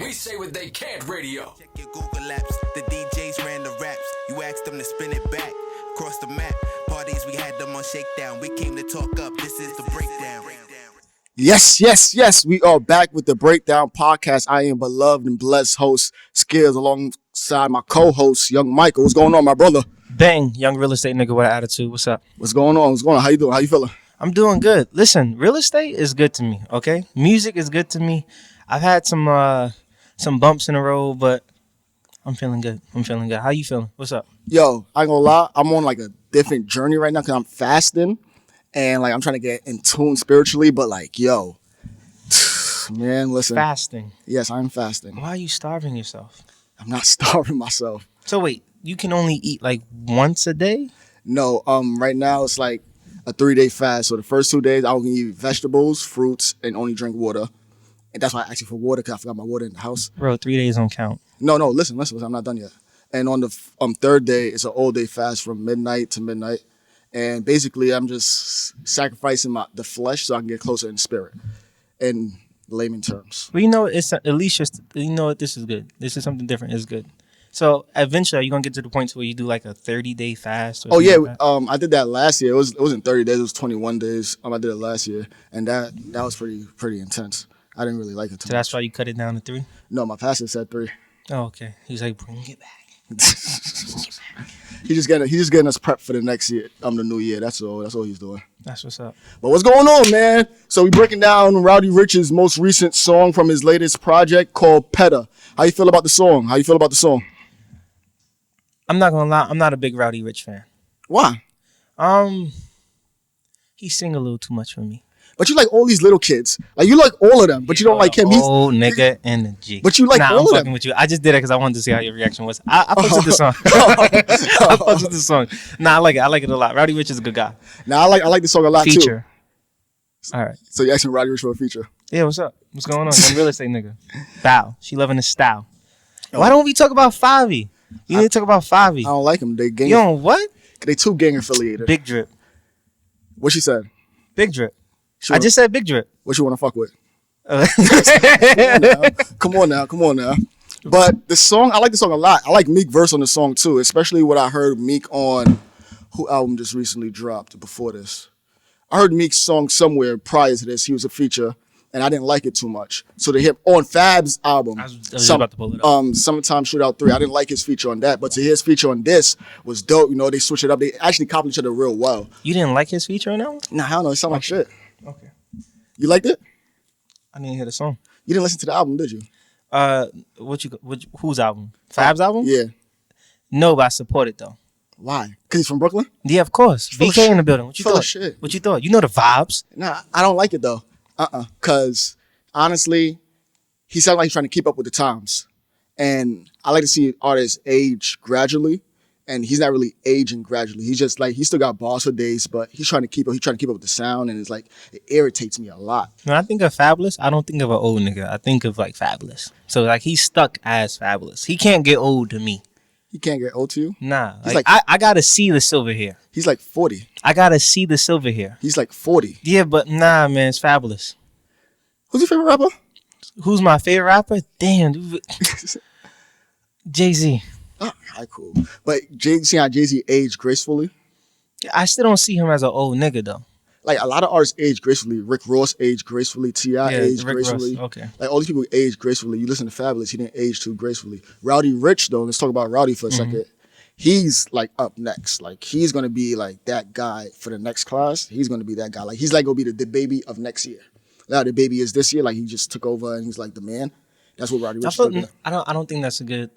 We say what they can't radio. Check your Google Apps. The DJs ran the raps. You asked them to spin it back across the map. Parties, we had them on shakedown. We came to talk up. This is the breakdown. Yes. We are back with the Breakdown podcast. I am beloved and blessed host Skillz alongside my co-host YoungMichael. What's going on, my brother? Bang, young real estate nigga with an attitude. What's up? What's going on? How you doing? How you feeling? I'm doing good. Listen, real estate is good to me, okay? Music is good to me. I've had some bumps in the road, but I'm feeling good. How you feeling? What's up? Yo, I ain't gonna lie. I'm on like a different journey right now because I'm fasting and like I'm trying to get in tune spiritually. But like, yo, man, listen. Fasting? Yes, I'm fasting. Why are you starving yourself? I'm not starving myself. So wait, you can only eat like once a day? No, right now it's like a 3-day fast. So the first 2 days I will eat vegetables, fruits, and only drink water. And that's why I asked you for water because I forgot my water in the house. Bro, 3 days don't count. No, listen. I'm not done yet. And on the third day, it's an all-day fast from midnight to midnight. And basically, I'm just sacrificing the flesh so I can get closer in spirit. In layman terms. Well, you know, it's at least just, you know what, this is good. This is something different. It's good. So eventually, are you gonna get to the point where you do like a 30-day fast? Oh yeah, like I did that last year. It wasn't 30 days. It was 21 days. I did it last year, and that was pretty intense. I didn't really like it too much. So that's why you cut it down to 3? No, my pastor said 3. Oh, okay. He's like, bring it back. He's just getting us prepped for the next year, the new year. That's all he's doing. That's what's up. But what's going on, man? So we breaking down Roddy Ricch's most recent song from his latest project called Peta. How you feel about the song? I'm not gonna lie, I'm not a big Roddy Ricch fan. Why? He sing a little too much for me. But you like all these little kids. Like you like all of them, but you don't like him. Old nigga and the G. But you like all of them. I'm fucking with you. I just did it because I wanted to see how your reaction was. I fucked with the song. I fucked with the song. Nah, I like it. I like it a lot. Roddy Ricch is a good guy. Nah, I like the song a lot feature. Too. All right. So you asking Roddy Ricch for a feature? Yeah, what's up? What's going on? I'm real estate nigga. Bow. She loving the style. Why don't we talk about Favi? You need to talk about Favi. I don't like them. They gang. You don't what? They too gang affiliated. Big drip. What she said? Big drip. I just said big drip. What you want to fuck with? Come on now. But the song, I like the song a lot. I like Meek verse on the song too, especially what I heard Meek on, who album just recently dropped before this. I heard Meek's song somewhere prior to this. He was a feature, and I didn't like it too much. So to hear on Fab's album, I was about to pull it up. Summertime Shootout 3, I didn't like his feature on that, but to hear his feature on this was dope. You know, they switched it up. They actually copied each other real well. You didn't like his feature on that one? Nah, hell no, it sounded like shit. Okay. You liked it? I didn't hear the song. You didn't listen to the album, did you? Whose album? Fab's album? Yeah. No, but I support it though. Why? Because he's from Brooklyn? Yeah, of course. BK in the building. What you thought? Shit. What you thought? You know the vibes. Nah, I don't like it though. Because honestly, he sounds like he's trying to keep up with the times. And I like to see artists age gradually. And he's not really aging gradually. He's just like, he still got bars for days, but he's trying to keep up. He's trying to keep up with the sound, and it's like, it irritates me a lot. When I think of Fabulous, I don't think of an old nigga. I think of like Fabulous. So like he's stuck as Fabulous. He can't get old to me. He can't get old to you? Nah. Like I gotta see the silver hair. He's like 40. I gotta see the silver hair. He's like 40. Yeah, but nah, man, it's Fabulous. Who's your favorite rapper? Who's my favorite rapper? Damn, dude. Jay-Z. Oh, all right, cool. But see how Jay-Z aged gracefully? I still don't see him as an old nigga though. Like a lot of artists age gracefully. Rick Ross aged gracefully. T.I. aged Rick gracefully. Ross, okay. Like all these people aged gracefully. You listen to Fabulous, he didn't age too gracefully. Roddy Ricch though, let's talk about Roddy for a second. He's like up next. Like he's gonna be like that guy for the next class. He's gonna be that guy. Like he's like gonna be the baby of next year. Now the baby is this year. Like he just took over and he's like the man. That's what Roddy Ricch is. I don't think that's a good.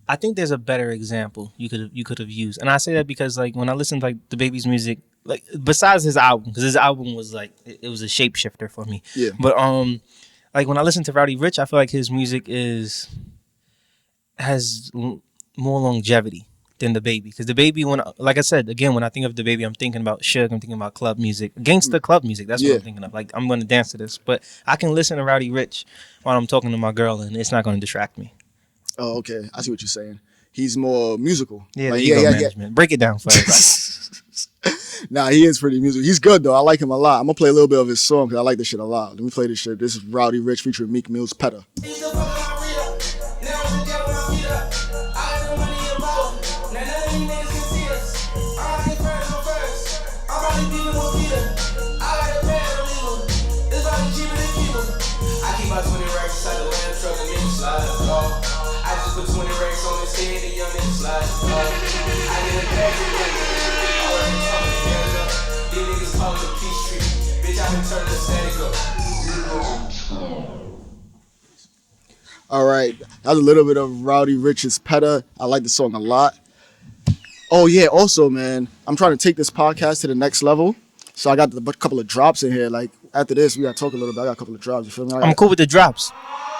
I think there's a better example you could have used, and I say that because like when I listen to like the baby's music, like besides his album, because his album was like it was a shapeshifter for me. Yeah. But like when I listen to Roddy Ricch, I feel like his music has more longevity than the baby, because the baby, like I said again, when I think of the baby, I'm thinking about Suge, I'm thinking about club music, gangsta club music. That's what I'm thinking of. Like I'm gonna dance to this, but I can listen to Roddy Ricch while I'm talking to my girl, and it's not gonna distract me. Oh, okay. I see what you're saying. He's more musical. Yeah, like, ego management. Break it down for everybody. Nah, he is pretty musical. He's good, though. I like him a lot. I'm going to play a little bit of his song because I like this shit a lot. Let me play this shit. This is Roddy Ricch featuring Meek Mill's Peta. All right, that was a little bit of Roddy Ricch's Peta. I like the song a lot. Oh yeah, also man, I'm trying to take this podcast to the next level. So I got a couple of drops in here. Like after this, we gotta talk a little bit. I got a couple of drops. You feel me? I'm cool with the drops.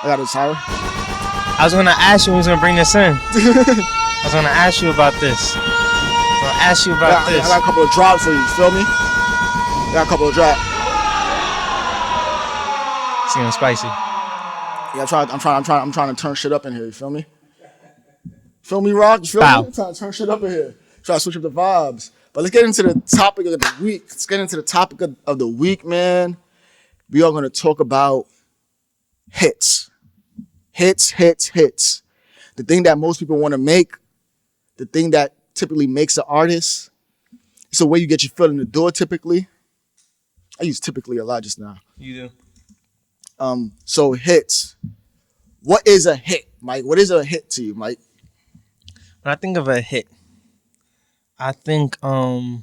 I got this higher. I was gonna ask you who's gonna bring this in. I was gonna ask you about this. I got a couple of drops for you. You feel me? I got a couple of drops. It's getting spicy. Yeah, I'm trying to turn shit up in here. You feel me? Feel me, Rock? You feel Bow. me? I'm trying to turn shit up in here. Try to switch up the vibes. But let's get into the topic of the week. Let's get into the topic of the week, man. We are going to talk about hits. Hits. The thing that most people want to make. The thing that typically makes an artist. It's the way you get your foot in the door, typically. I use typically a lot just now. You do. So hits. What is a hit, Mike? What is a hit to you, Mike? When I think of a hit, I think I'm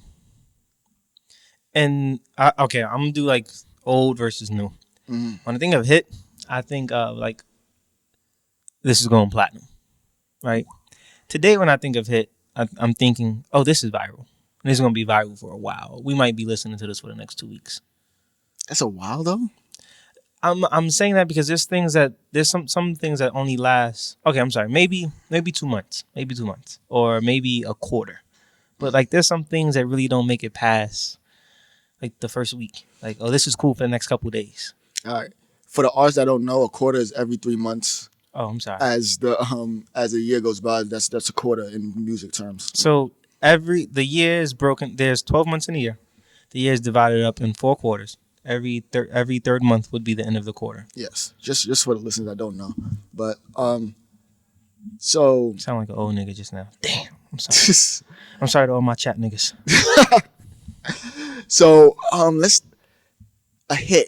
gonna do like old versus new. Mm-hmm. When I think of hit, I think of like this is going platinum, right? Today, when I think of hit, I'm thinking, oh, this is viral. This is gonna be viral for a while. We might be listening to this for the next 2 weeks. That's a while though. I'm saying that because there's some things that only last. Okay, I'm sorry. Maybe 2 months. Maybe 2 months, or maybe a quarter. But like, there's some things that really don't make it past like the first week. Like, oh, this is cool for the next couple of days. All right. For the artists that don't know, a quarter is every 3 months. Oh, I'm sorry. As the year goes by, that's a quarter in music terms. So the year is broken. There's 12 months in a year. The year is divided up in 4 quarters. Every third month would be the end of the quarter. Yes, just for the listeners that don't know, but so sound like an old nigga just now. Damn, I'm sorry. I'm sorry to all my chat niggas. So let's a hit.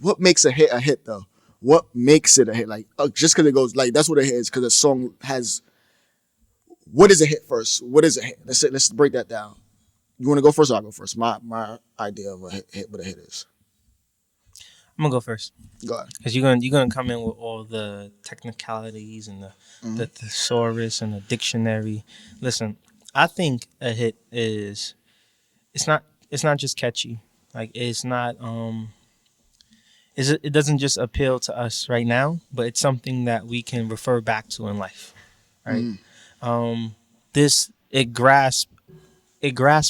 What makes a hit though? What makes it a hit? Like just because it goes like that's what a hit is because a song has. What is a hit first? What is a hit? Let's break that down. You want to go first or I'll go first? My idea of a hit, what a hit is. I'm gonna go first. Go ahead. Because you're gonna come in with all the technicalities and the thesaurus and the dictionary. Listen, I think a hit is it's not just catchy. Like it's not it doesn't just appeal to us right now, but it's something that we can refer back to in life. Right? It grasps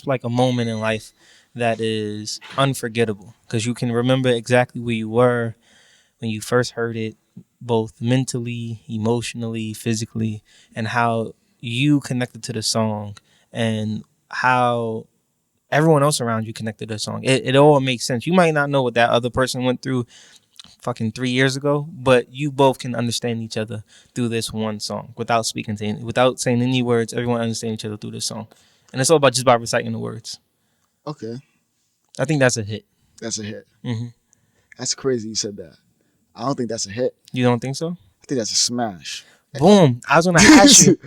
like a moment in life that is unforgettable because you can remember exactly where you were when you first heard it, both mentally, emotionally, physically, and how you connected to the song and how everyone else around you connected to the song. It all makes sense. You might not know what that other person went through fucking 3 years ago, but you both can understand each other through this one song without saying any words. Everyone understands each other through this song. And it's all about just by reciting the words. Okay. I think that's a hit. That's a hit. Mm-hmm. That's crazy you said that. I don't think that's a hit. You don't think so? I think that's a smash. Boom. I was going to ask you.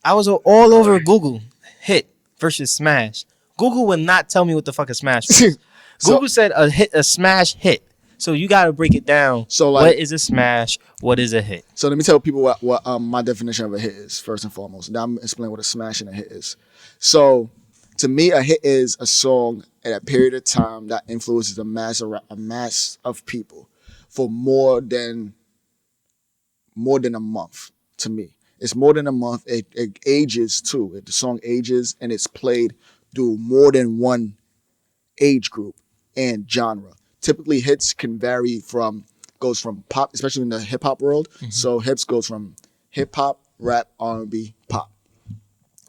I was all over Google. Hit versus smash. Google would not tell me what the fuck a smash was. Google said a smash hit. So you got to break it down. So like, what is a smash? What is a hit? So let me tell people what my definition of a hit is, first and foremost. Now I'm explaining what a smash and a hit is. So to me, a hit is a song at a period of time that influences a mass of people for more than a month. To me, it's more than a month. It ages too. The song ages and it's played through more than one age group and genre. Typically, hits can goes from pop, especially in the hip hop world. Mm-hmm. So hits goes from hip hop, rap, R&B, pop.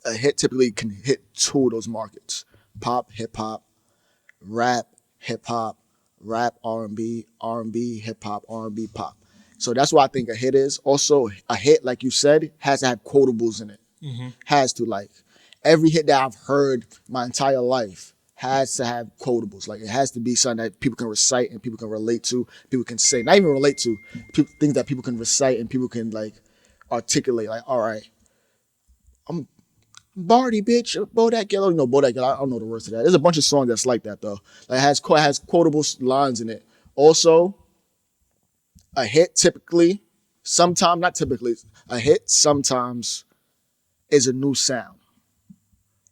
A hit typically can hit 2 of those markets: pop, hip hop, rap, R&B, hip hop, R&B, pop. So that's why I think a hit is. Also, a hit, like you said, has to have quotables in it. Mm-hmm. Has to, like every hit that I've heard my entire life has to have quotables. Like it has to be something that people can recite and people can relate to. People can say, not even relate to, things that people can recite and people can like articulate. Like, all right, Barty, bitch, Bodak Yellow. You know, Bodak Yellow. I don't know the words to that. There's a bunch of songs that's like that though. Like has quotable lines in it. Also, a hit typically, sometimes not typically, a hit sometimes is a new sound,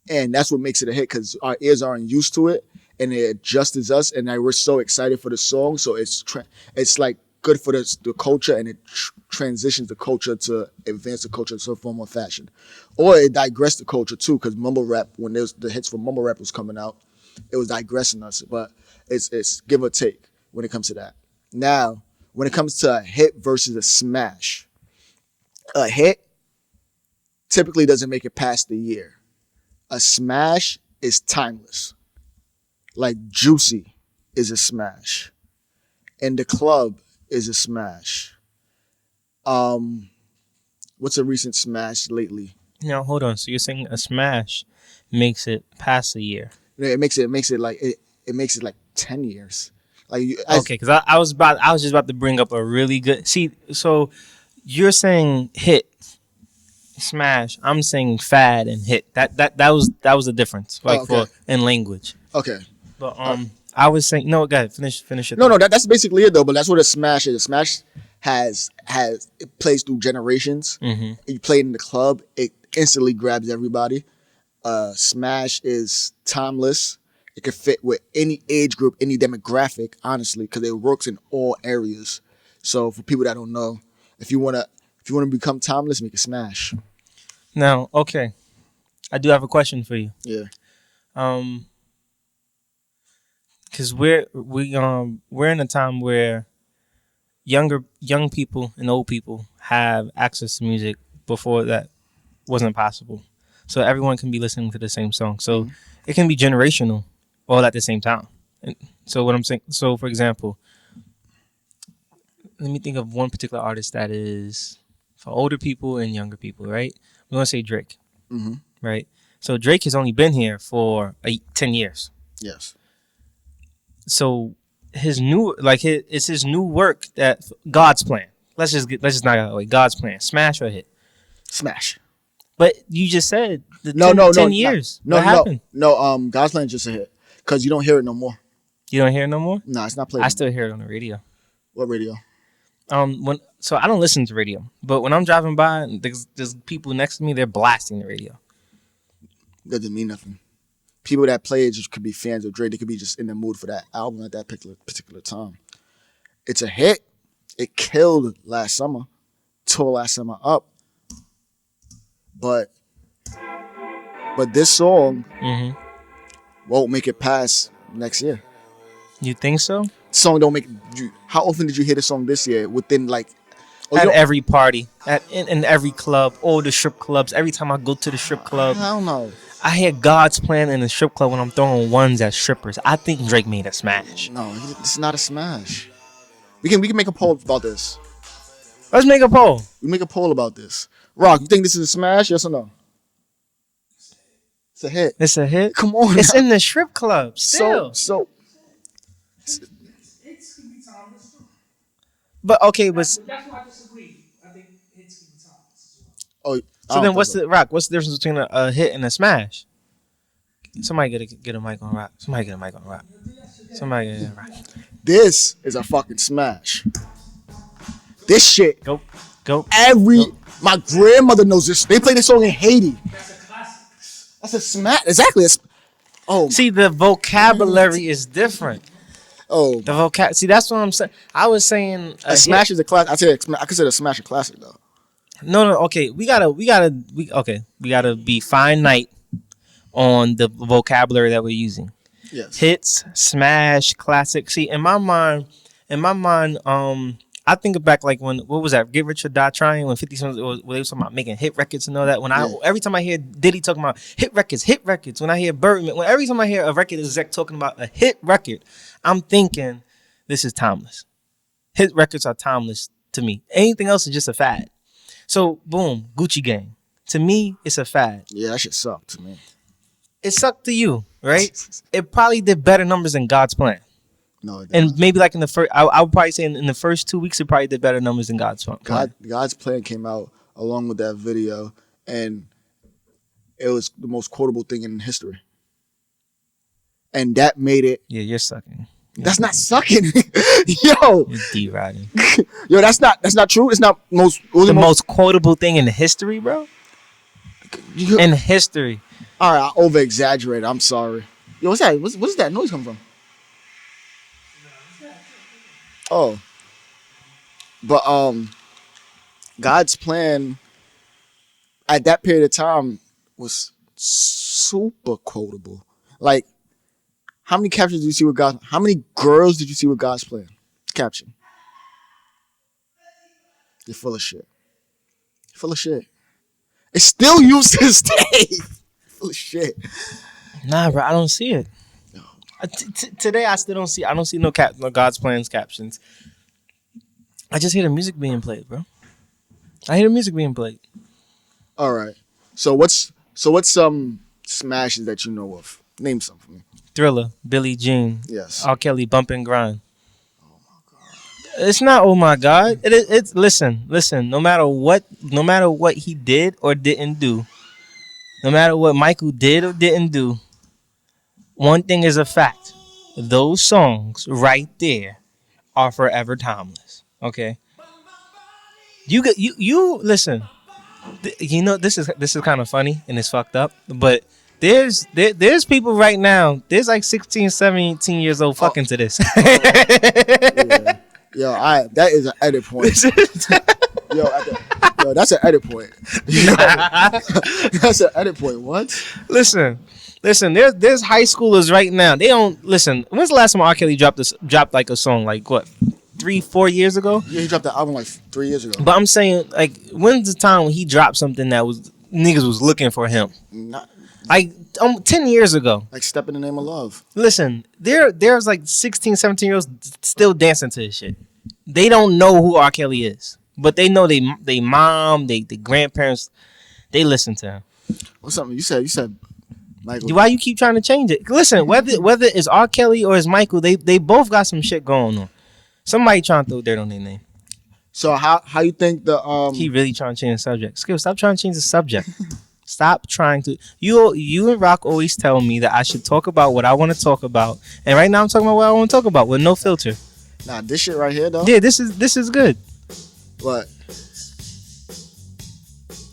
and that's what makes it a hit because our ears aren't used to it, and it adjusts us, and we're so excited for the song. So it's like good for the culture, and it transitions the culture to advance the culture in some form or fashion. Or it digressed the culture too, because mumble rap, when there's the hits from mumble rap was coming out, it was digressing us. But it's give or take when it comes to that. Now, when it comes to a hit versus a smash, a hit typically doesn't make it past the year. A smash is timeless. Like Juicy is a smash. And The Club is a smash. What's a recent smash lately? Now hold on. So you're saying a smash makes it past a year? It makes it like 10 years. Like okay, because I was just about to bring up a really good. See, so you're saying hit, smash. I'm saying fad and hit. That was the difference. Like for in language. Okay. But I was saying no. Go ahead. Finish it. No. That's basically it though. But that's what a smash is. A smash has it plays through generations. Mm-hmm. You play it in the club, it instantly grabs everybody. Smash is timeless. It can fit with any age group, any demographic, honestly, because it works in all areas. So for people that don't know, if you wanna become timeless, make a smash. Now, okay, I do have a question for you. Yeah. Because we're in a time where young people and old people have access to music before that wasn't possible. So everyone can be listening to the same song. So it can be generational all at the same time. And so what I'm saying, so for example, let me think of one particular artist that is for older people and younger people, right? We're going to say Drake, right? So Drake has only been here for 10 years. Yes. So his new, it's his new work that God's plan. Let's just knock it out of the way. God's plan. Smash or hit? Smash. But you just said 10 years. What happened? No, God's plan is just a hit. Because you don't hear it no more. You don't hear it no more? No, it's not played. I still hear it on the radio. What radio? So I don't listen to radio. But when I'm driving by, there's people next to me, they're blasting the radio. Doesn't mean nothing. People that play it just could be fans of Drake. They could be just in the mood for that album at that particular time. It's a hit. It killed last summer. Tore last summer up. But this song won't make it past next year. You think so? Song don't make. How often did you hear the song this year? Within like at every party, in every club, all the strip clubs. Every time I go to the strip club, I don't know. I hear God's plan in the strip club when I'm throwing ones at strippers. I think Drake made a smash. No, it's not a smash. We can make a poll about this. Let's make a poll. We make a poll about this. Rock, you think this is a smash? Yes or no? It's a hit. It's a hit? Come on. It's in the strip club. Still. So. But okay, but that's why I disagree. I think hits can be timeless as well. Oh, so then what's the difference between a hit and a smash? Somebody get a mic on Rock. Somebody get a mic on Rock. Somebody get a Rock. This is a fucking smash. This shit. Go. My grandmother knows this. They play this song in Haiti. That's a classic. That's a smash. Exactly. See, the vocabulary is different. Oh. The vocab. See, that's what I'm saying. I was saying a smash is a classic. I consider a smash a classic though. No. Okay, we gotta be fine night on the vocabulary that we're using. Yes. Hits, smash, classic. See, in my mind, I think back like what was that? Get Rich or Die Trying when 50 Cent was talking about making hit records and all that. Every time I hear Diddy talking about hit records. When I hear Birdman, every time I hear a record exec talking about a hit record, I'm thinking this is timeless. Hit records are timeless to me. Anything else is just a fad. So boom, Gucci Gang. To me, it's a fad. Yeah, that shit sucked to me. It sucked to you, right? It probably did better numbers than God's Plan. No, it and maybe like in the first, I would probably say in the first 2 weeks, it probably did better numbers than God's Plan. God's Plan came out along with that video, and it was the most quotable thing in history. And that made it. Yeah, you're sucking. That's not sucking. Yo. You're D-riding. Yo, that's not true. It's not the most quotable thing in history, bro. In history. All right, I over exaggerated. I'm sorry. Yo, what's that? What's that noise come from? Oh. But God's plan at that period of time was super quotable. Like, how many captions did you see with God? How many girls did you see with God's plan? Caption. You're full of shit. You're full of shit. It's still used to this day. Full of shit. Nah, bro, I don't see it. No. Today, I still don't see. I don't see no God's plans captions. I just hear the music being played, bro. I hear the music being played. All right. So what's some smashes that you know of? Name some for me. Thriller, Billie Jean. Yes. R. Kelly, Bump and Grind. Oh my God. It's not. Oh my God. It's. Listen. No matter what he did or didn't do, no matter what Michael did or didn't do, one thing is a fact: those songs there are forever timeless. Okay. You listen. You know this is kind of funny and it's fucked up, but there's people right now. There's like 16, 17 years old fucking to this. Yeah. Yo, that is an edit point. Yo, that's an edit point. Yo, that's an edit point. What? Listen. There's high schoolers right now. They don't listen. When's the last time R. Kelly dropped like a song? Like what? 3-4 years ago? Yeah, he dropped the album like 3 years ago. But I'm saying, like, when's the time when he dropped something that was niggas was looking for him? Like 10 years ago. Like Step in the Name of Love. Listen, there's like 16, 17 year olds still dancing to this shit. They don't know who R. Kelly is, but they know they mom, they grandparents, they listen to him. What's something you said? Michael. Why you keep trying to change it? Listen, whether it's R. Kelly or it's Michael, they both got some shit going on. Somebody trying to throw dirt on their name. So how you think the He really trying to change the subject. Skillz, stop trying to change the subject. Stop trying to. You and Rock always tell me that I should talk about what I want to talk about, and right now I'm talking about what I want to talk about with no filter. Nah, this shit right here though. Yeah, this is good. What?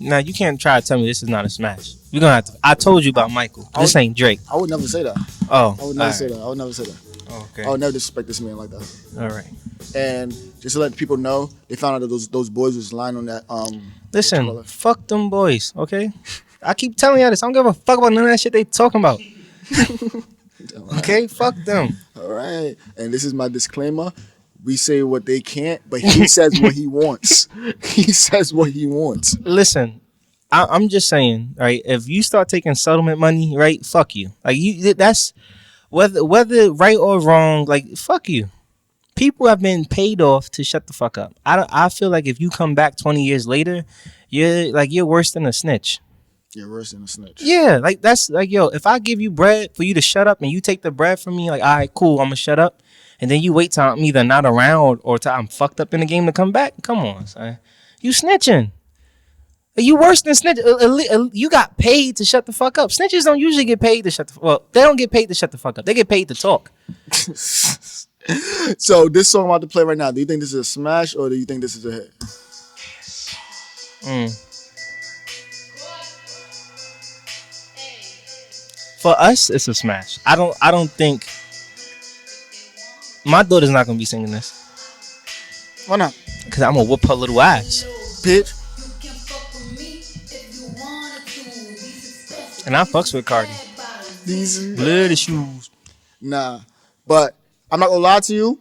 Now you can't try to tell me this is not a smash. You're gonna have to. I told you about Michael. This ain't Drake. I would never say that. Oh, I would never say that. I would never say that. Okay. I would never disrespect this man like that. All right. And just to let people know, they found out that those boys was lying on that. Listen, fuck them boys. Okay. I keep telling y'all this. I don't give a fuck about none of that shit they talking about. Okay, fuck them. All right. And this is my disclaimer. We say what they can't, but he says what he wants. He says what he wants. Listen, I'm just saying, right? If you start taking settlement money, right? Fuck you. Like that's whether right or wrong. Like fuck you. People have been paid off to shut the fuck up. I feel like if you come back 20 years later, you're worse than a snitch. You're worse than a snitch. Yeah, like that's like yo. If I give you bread for you to shut up and you take the bread from me, like all right, cool, I'm gonna shut up. And then you wait till I'm either not around or till I'm fucked up in the game to come back. Come on, son. You snitching. You worse than snitch. You got paid to shut the fuck up. Snitches don't usually get paid to shut the. Well, they don't get paid to shut the fuck up. They get paid to talk. So this song I'm about to play right now. Do you think this is a smash or do you think this is a hit? For us, it's a smash. I don't think. My daughter's not gonna be singing this. Why not? Cause I'm gonna whoop her little ass. Bitch. And I fucks with Cardi. These Bloody shoes. Nah. But I'm not gonna lie to you.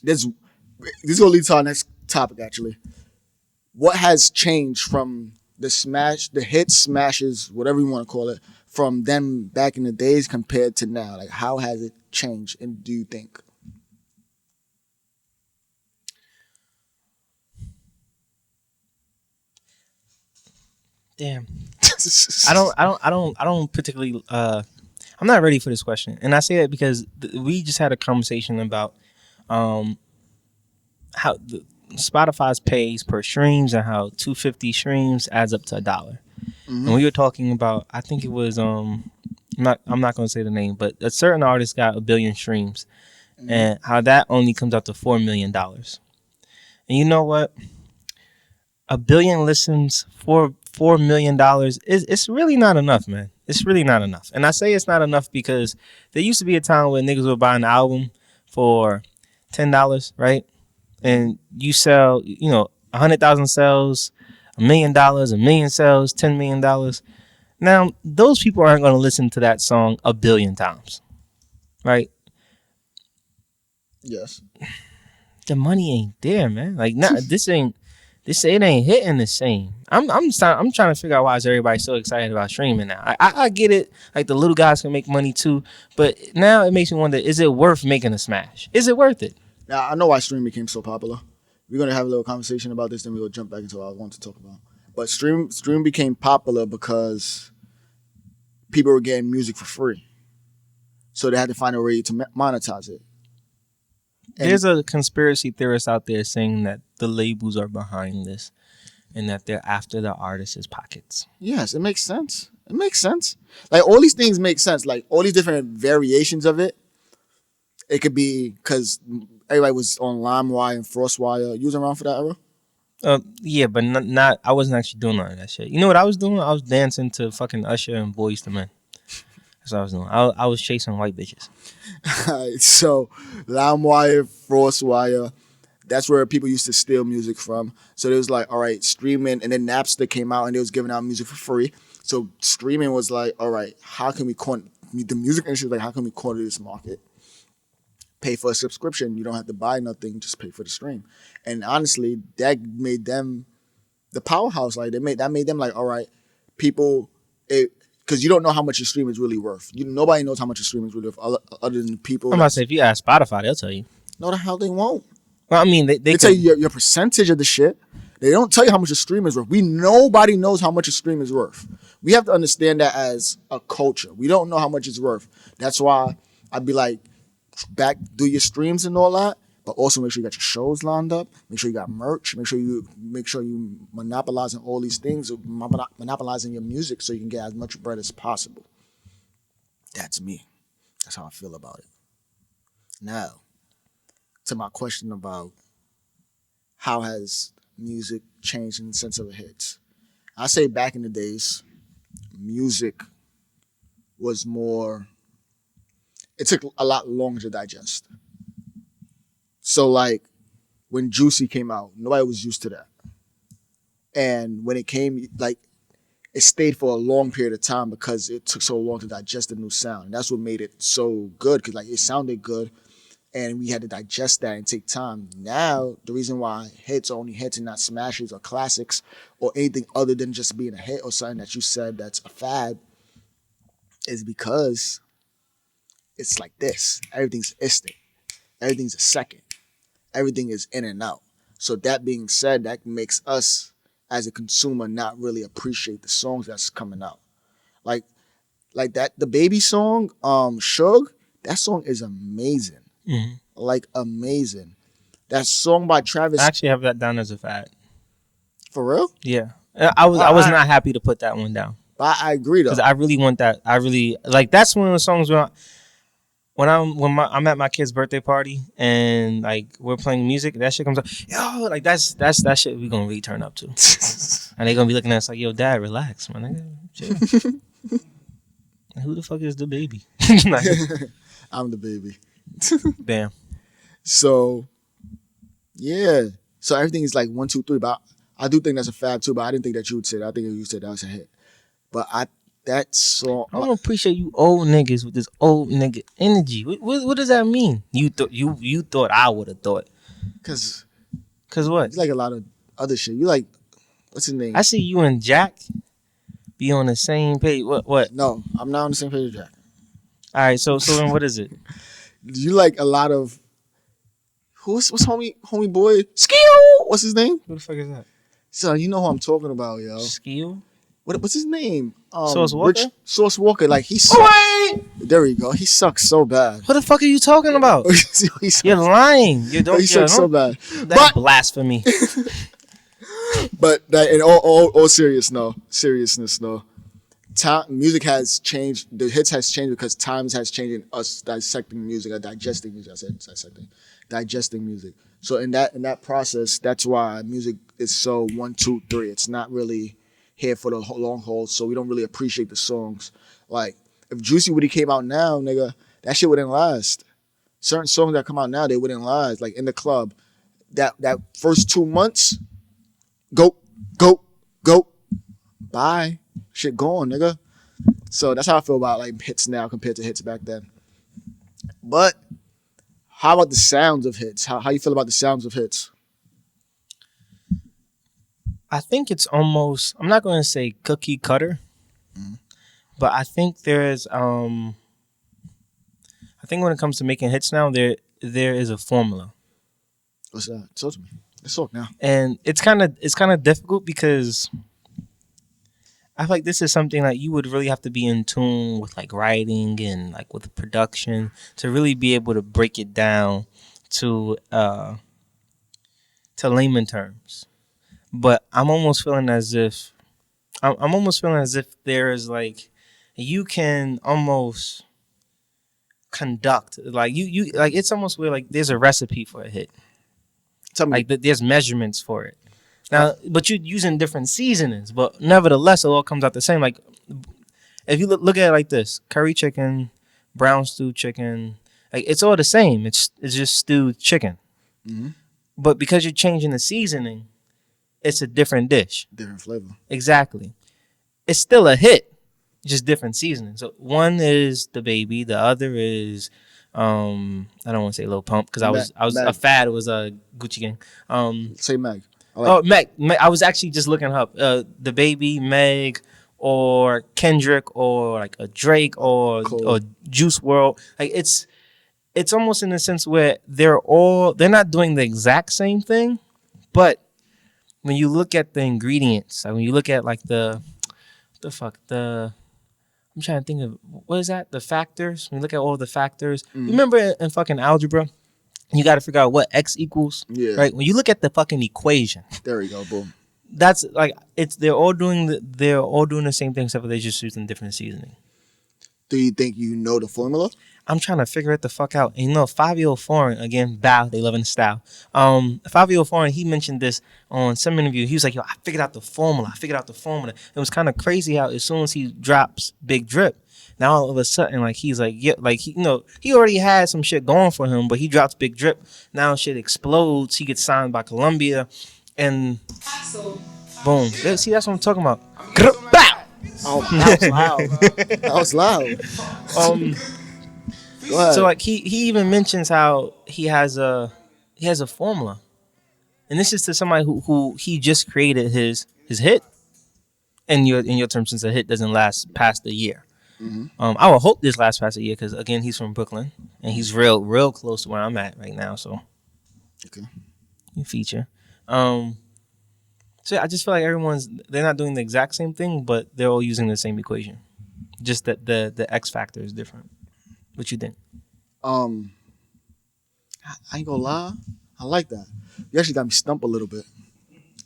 This is gonna lead to our next topic actually. What has changed from the hit smashes, whatever you want to call it, from them back in the days compared to now? Like how has it changed and do you think? Damn. I don't particularly I'm not ready for this question. And I say that because we just had a conversation about how Spotify's pays per streams and how 250 streams adds up to $1. and we were talking about. I think it was I'm not gonna say the name, but a certain artist got 1 billion streams, and how that only comes out to $4 million. And you know what? 1 billion listens for $4 million it's really not enough, man. It's really not enough. And I say it's not enough because there used to be a time when niggas would buy an album for $10, right? And you sell, 100,000 sales, $1 million, $1 million sales, $10 million. Now, those people aren't going to listen to that song 1 billion times, right? Yes. The money ain't there, man. Like, it ain't hitting the same. I'm trying to figure out why is everybody so excited about streaming now. I get it. Like, the little guys can make money too, but now it makes me wonder: is it worth making a smash? Is it worth it? Now I know why stream became so popular. We're gonna have a little conversation about this, then we'll jump back into what I want to talk about. But stream became popular because people were getting music for free, so they had to find a way to monetize it. And there's a conspiracy theorist out there saying that the labels are behind this and that they're after the artist's pockets. Yes, it makes sense. It makes sense. Like, all these things make sense. Like, all these different variations of it. It could be because everybody was on LimeWire and FrostWire. You was around for that era? Yeah, but not. I wasn't actually doing none of that shit. You know what I was doing? I was dancing to fucking Usher and Boyz II Men. That's what I was doing. I was chasing white bitches. Alright, so LimeWire, FrostWire, that's where people used to steal music from. So it was like, all right, streaming, and then Napster came out and they was giving out music for free. So streaming was like, all right, how can we the music industry was like, how can we corner this market? Pay for a subscription. You don't have to buy nothing, just pay for the stream. And honestly, that made them the powerhouse. Like, that made them like, all right, people, because you don't know how much your stream is really worth. Nobody knows how much your stream is really worth other than people. I'm about to say, if you ask Spotify, they'll tell you. No, the hell they won't. Well, I mean, they tell you your percentage of the shit. They don't tell you how much a stream is worth. Nobody knows how much a stream is worth. We have to understand that as a culture. We don't know how much it's worth. That's why I'd be like, do your streams and all that, but also make sure you got your shows lined up. Make sure you got merch. Make sure you monopolizing all these things, monopolizing your music so you can get as much bread as possible. That's me. That's how I feel about it. Now, to my question about how has music changed in the sense of the hits. I say back in the days, music was more, it took a lot longer to digest. So like when Juicy came out, nobody was used to that. And when it came, like, it stayed for a long period of time because it took so long to digest the new sound. And that's what made it so good, because like it sounded good and we had to digest that and take time. Now, the reason why hits are only hits and not smashes or classics or anything other than just being a hit or something that you said that's a fad is because it's like this. Everything's instant. Everything's a second. Everything is in and out. So that being said, that makes us as a consumer not really appreciate the songs that's coming out. Like that, the Baby song, Suge, that song is amazing. Mm-hmm. Like, amazing. That song by Travis. I actually have that down as a fad. For real? Yeah. I was not happy to put that one down. But I agree though. Because I really want that. I really, like, that's one of the songs when I'm at my kid's birthday party and like we're playing music, that shit comes up. Yo, like that's that shit we gonna really turn up to. And they gonna be looking at us like, yo, dad, relax, man. Chill. Who the fuck is the baby? Like, I'm the baby. Bam. So yeah. So everything is like 1, 2, 3. But I do think that's a fad too, but I didn't think that you would say that. I think you said that was a hit. But that song, I don't appreciate you old niggas with this old nigga energy. What does that mean? You thought I would have thought. Cause what? You like a lot of other shit. You like, what's his name? I see you and Jack be on the same page. What? No, I'm not on the same page with Jack. All right, so then what is it? You like a lot of what's homie boy? Skill. What's his name? Who the fuck is that? So you know who I'm talking about, yo. Skill. What's his name? Sauce Walker? Sauce Walker. Like, he sucks. There we go. He sucks so bad. What the fuck are you talking about? You're lying. He sucks so bad. That's blasphemy. But that, in all seriousness, no. Music has changed. The hits has changed because times has changed in us dissecting music or digesting music. I said dissecting, digesting music. So in that process, that's why music is so 1, 2, 3. It's not really here for the long haul. So we don't really appreciate the songs. Like if Juicy Woody came out now, nigga, that shit wouldn't last. Certain songs that come out now, they wouldn't last. Like in the club, that first 2 months, go, bye. Shit gone, nigga. So that's how I feel about like hits now compared to hits back then. But how about the sounds of hits? How you feel about the sounds of hits? I think it's almost, I'm not going to say cookie cutter, but I think there's I think when it comes to making hits now, there is a formula. What's that? Talk to me. Let's talk now. And it's kind of difficult because I feel like this is something that you would really have to be in tune with, like writing and like with production to really be able to break it down to layman terms. But I'm almost feeling as if there is like you can almost conduct like you like it's almost where like there's a recipe for a hit. Tell me. Like there's measurements for it. Now, but you're using different seasonings, but nevertheless, it all comes out the same. Like, if you look at it like this, curry chicken, brown stew chicken, like it's all the same. It's just stewed chicken. Mm-hmm. But because you're changing the seasoning, it's a different dish. Different flavor. Exactly. It's still a hit, just different seasoning. So one is the baby, the other is I don't want to say Lil Pump because I was Meg. a fad. It was a Gucci Gang. Say Meg. Meg. I was actually just looking her up. The baby, Meg, or Kendrick, or like a Drake, or Juice WRLD. Like it's almost in the sense where they're not doing the exact same thing, but when you look at the ingredients, like when you look at like I'm trying to think of what is that? The factors. When you look at all the factors, you remember in fucking algebra? You got to figure out what X equals, right? When you look at the fucking equation, there we go, boom. That's like they're all doing the same thing, except for they're just using different seasoning. Do you think you know the formula? I'm trying to figure it the fuck out. And 5-year-old foreign again, bow, they love in style. 5-year-old foreign, he mentioned this on some interview. He was like, "Yo, I figured out the formula. It was kind of crazy how as soon as he drops Big Drip, now all of a sudden, like he's like, yeah, like he already had some shit going for him, but he drops Big Drip. Now shit explodes. He gets signed by Columbia, and boom. See, that's what I'm talking about. Bow. Oh, that was loud. Go ahead. So like he even mentions how he has a formula, and this is to somebody who he just created his hit. In your terms, since a hit doesn't last past a year. Mm-hmm. I would hope this lasts past a year because again he's from Brooklyn and he's real close to where I'm at right now. So, okay, you feature. So I just feel like they're not doing the exact same thing, but they're all using the same equation. Just that the X factor is different. What you think? I ain't gonna lie. I like that. You actually got me stumped a little bit.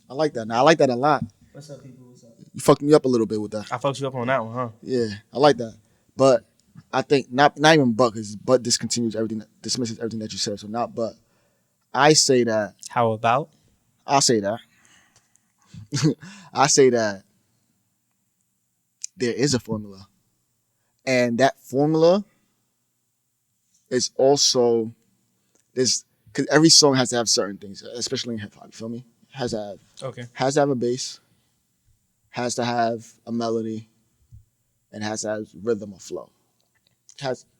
I like that. Now I like that a lot. What's up, people? What's up? You fucked me up a little bit with that. I fucked you up on that one, huh? Yeah, I like that. But I think not even but, because but dismisses everything that you said. So not but. I say that. How about? I'll say that. I say that there is a formula. And that formula is also this because every song has to have certain things, especially in hip hop. You feel me? Has to have a bass, has to have a melody, and has to have rhythm or flow.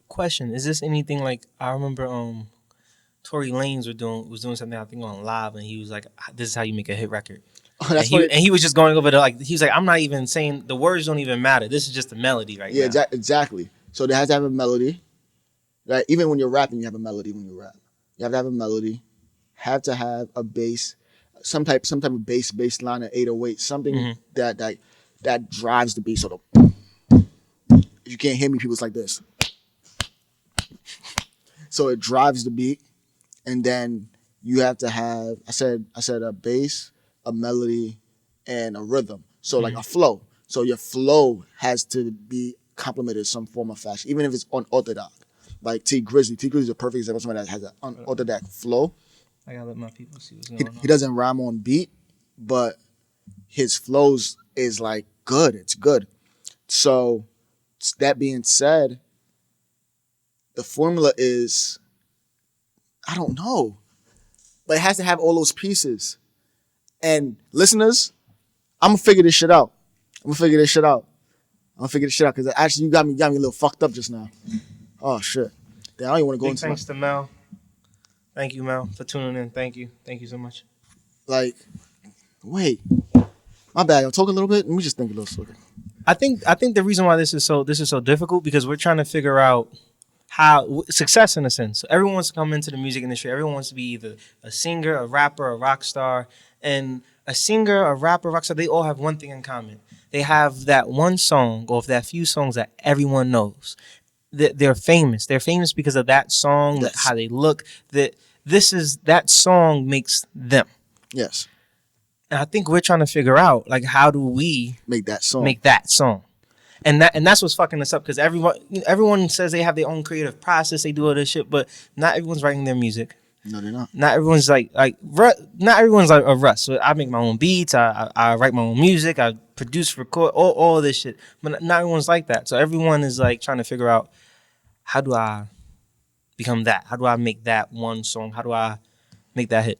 Question: is this anything like I remember? Tory Lanez was doing something I think on Live, and he was like, "This is how you make a hit record." And he was just going over the he was like, "I'm not even saying the words don't even matter. This is just a melody right now." Yeah, exactly. So there has to have a melody. Right? Even when you're rapping, you have a melody when you rap. You have to have a melody. Have to have a bass, some type of bass line, an 808, something that drives the beat. So if you can't hear me, people's like this. So it drives the beat, and then you have to have. I said a bass, a melody, and a rhythm. So like a flow. So your flow has to be complemented in some form of fashion, even if it's unorthodox. Like T Grizzly. T Grizzly is a perfect example of somebody that has an unorthodox flow. I gotta let my people see what's going on. He doesn't rhyme on beat, but his flows is like good. It's good. So that being said, the formula is, I don't know, but it has to have all those pieces. And listeners, I'm gonna figure this shit out. Because actually you got me a little fucked up just now. Oh shit. Damn, I don't even want to go Big into thanks to Mel. Thank you, Mel, for tuning in. Thank you so much. like, wait, my bad. I'm talking a little bit. Let me just think a little slower. I think the reason why this is so difficult because we're trying to figure out how success in a sense. So everyone wants to come into the music industry. Everyone wants to be either a singer, a rapper, a rock star. And a singer, a rapper, a rock star, they all have one thing in common. They have that one song or that few songs that everyone knows. They're famous. They're famous because of that song, Yes. how they look. That song makes them. Yes. And I think we're trying to figure out, like, how do we Make that song. And that's what's fucking us up because everyone says they have their own creative process, they do all this shit, but not everyone's writing their music. No, they're not. Not everyone's like not everyone's like a Russ. So I make my own beats, I write my own music, I produce, record, all this shit. But not everyone's like that. So everyone is like trying to figure out, how do I become that? How do I make that one song? How do I make that hit?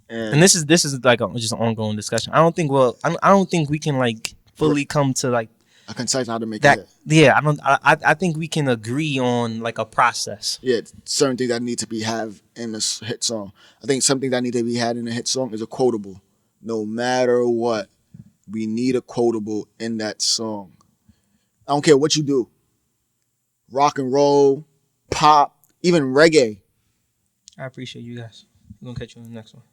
And this is like just an ongoing discussion. I don't think we can like fully come to like a concise how to make that. it. Yeah, I think we can agree on like a process. Yeah, certain things that need to be have in this hit song. I think something that need to be had in a hit song is a quotable. No matter what, we need a quotable in that song. I don't care what you do. Rock and roll, pop, even reggae. I appreciate you guys. We're gonna catch you on the next one.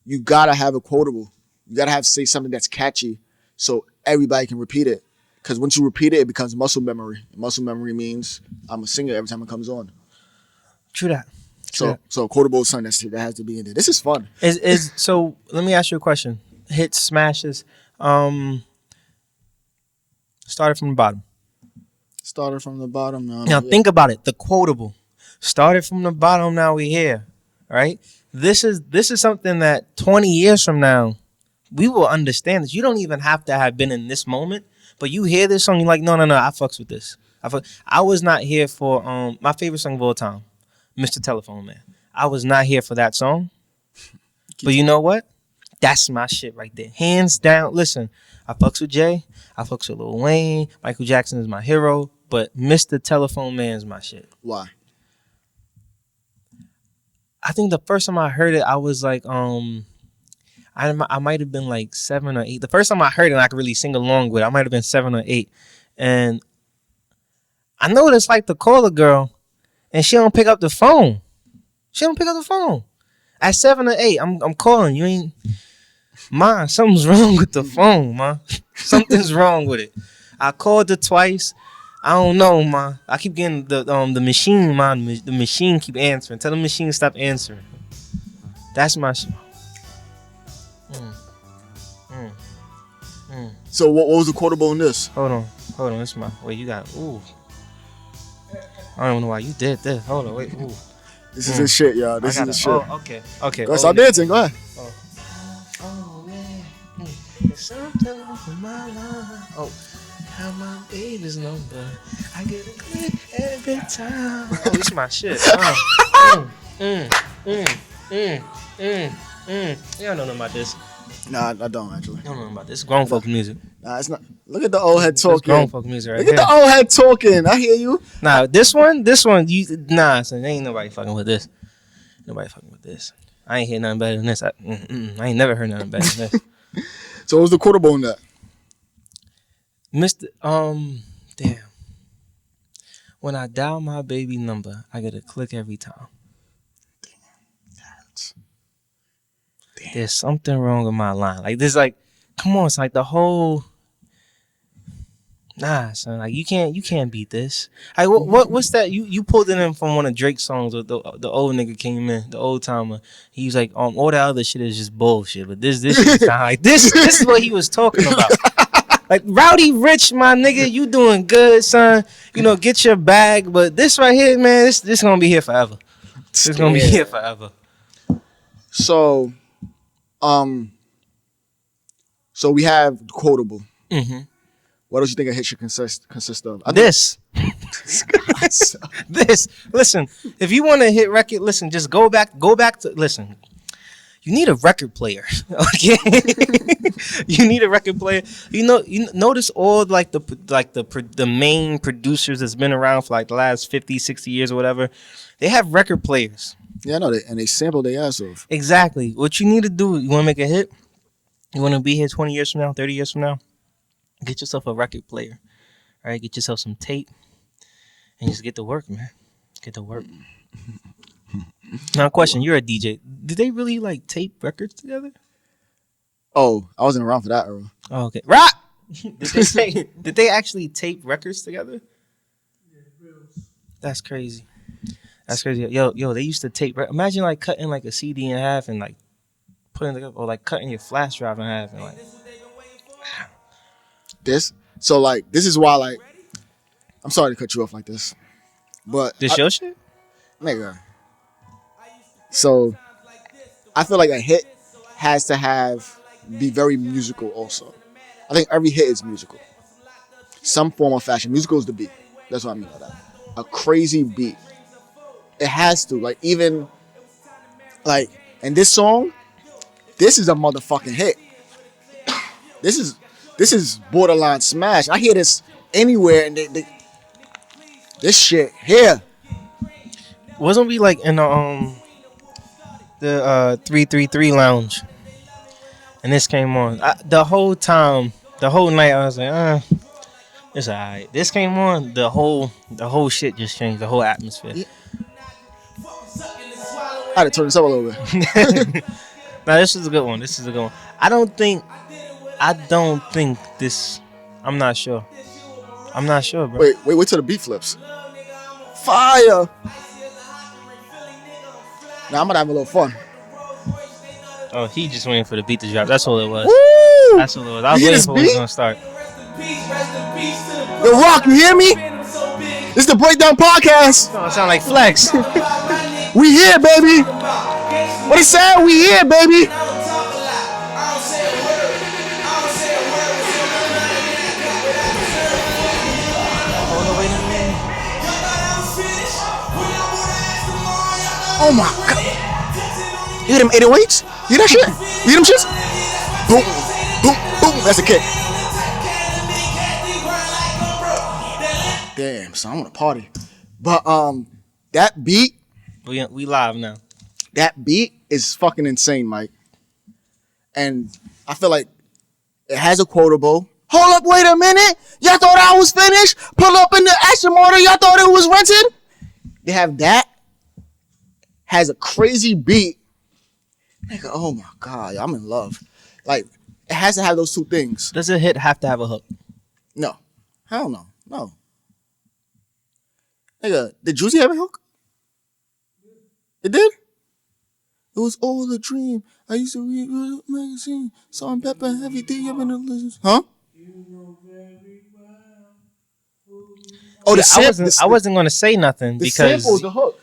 You gotta have a quotable. You gotta have say something that's catchy so everybody can repeat it. Because once you repeat it, it becomes muscle memory. Muscle memory means I'm a singer every time it comes on. True that. So quotable is something that has to be in there. This is fun. So let me ask you a question. Hits, smashes. Started from the bottom. Started from the bottom now. Now think about it. The quotable. Started from the bottom, now we're here. Right? This is something that 20 years from now, we will understand this. You don't even have to have been in this moment. But you hear this song, you're like, no, I fucks with this. I was not here for my favorite song of all time, Mr. Telephone Man. I was not here for that song. But you know what? That's my shit right there. Hands down. Listen, I fucks with Jay. I fucks with Lil Wayne. Michael Jackson is my hero. But Mr. Telephone Man is my shit. Why? I think the first time I heard it, I was like, I might have been like 7 or 8. The first time I heard it and I could really sing along with it, I might have been 7 or 8. And I noticed like to call a girl and she don't pick up the phone. At 7 or 8, I'm calling. You ain't... Ma, something's wrong with the phone, ma. Something's wrong with it. I called her twice. I don't know, ma. I keep getting the machine, ma. The machine keep answering. Tell the machine to stop answering. That's my shit. So what was the quotable in this? Hold on. This is my... Wait, you got... Ooh. I don't know why you did this. Hold on, wait. Ooh. This is his shit, y'all. This is his shit. Oh, okay. Go start dancing. Go ahead. Oh, man. There's something on my line. Oh, have my baby's number. I get a click every time. Oh, this is my shit. You don't know nothing about this. Nah, I don't actually. You don't know about this. It's grown folk music. Nah, it's not. Look at the old head It's grown talking. folk music right Look here. at the old head talking. I hear you. Nah, this one, so there ain't nobody fucking with this. Nobody fucking with this. I ain't hear nothing better than this. I ain't never heard nothing better than this. So what was the quotable in that? Damn. When I dial my baby number, I get a click every time. Damn. There's something wrong with my line. Like this, like, come on, it's like the whole. Nah, son, like you can't beat this. What's that? You pulled it in from one of Drake's songs. With the old nigga came in, the old timer. He was like, all that other shit is just bullshit. But this is like this is what he was talking about. Like Roddy Ricch, my nigga, you doing good, son. You know, get your bag. But this right here, man, this gonna be here forever. It's gonna be here forever. So, so we have quotable. Mm-hmm. What else you think a hit should consist of? This. This. Listen, if you want to hit record, listen, just go back to, listen, you need a record player, okay? You need a record player. You notice all the main producers that's been around for like the last 50, 60 years or whatever, they have record players. Yeah, I know, and they sample their ass off. Exactly. What you need to do, you want to make a hit? You want to be here 20 years from now, 30 years from now? Get yourself a record player, all right? Get yourself some tape, and just get to work, man. Get to work. Now, question: you're a DJ. Did they really like tape records together? Oh, I wasn't around for that era. Oh, okay. Rock. Did they actually tape records together? That's crazy. That's crazy. Yo, they used to tape. Imagine like cutting like a CD in half and like putting it, or like cutting your flash drive in half and like. This is why, like, I'm sorry to cut you off like this, but This your shit? nigga. So I feel like a hit has to be very musical also. I think every hit is musical. Some form of fashion. Musical is the beat. That's what I mean by that. A crazy beat. It has to. Like, even like in this song, this is a motherfucking hit. This is borderline smash. I hear this anywhere, and this shit here. Wasn't we like in the 333 lounge, and this came on the whole time, the whole night? I was like, it's alright. This came on, the whole shit just changed, the whole atmosphere. Yeah. I had to turn this up a little bit. Now this is a good one. I don't think this. I'm not sure, bro. Wait till the beat flips. Fire. Now I'm gonna have a little fun. Oh, he just waiting for the beat to drop. That's all it was. Woo! That's all it was. I was waiting for when it was gonna start. Yo, Rock, you hear me? This is the BreakDown podcast. Oh, it sound like Flex. We here, baby. What he said? We here, baby. Oh my god. You hear them 808s? You hear that shit? You hear them shits? Boom, boom, boom. That's a kick. Damn, son, I want to party. But that beat. We live now. That beat is fucking insane, Mike. And I feel like it has a quotable. Hold up, wait a minute. Y'all thought I was finished? Pull up in the action motor. Y'all thought it was rented? They have that. Has a crazy beat. Nigga, oh my God, I'm in love. Like, it has to have those two things. Does a hit have to have a hook? No. Hell no. No. Nigga, did Juicy have a hook? It did? It was all a dream. I used to read a magazine. Salt and pepper, everything up in the list. Huh? Oh, I wasn't gonna say nothing the because sample's the hook.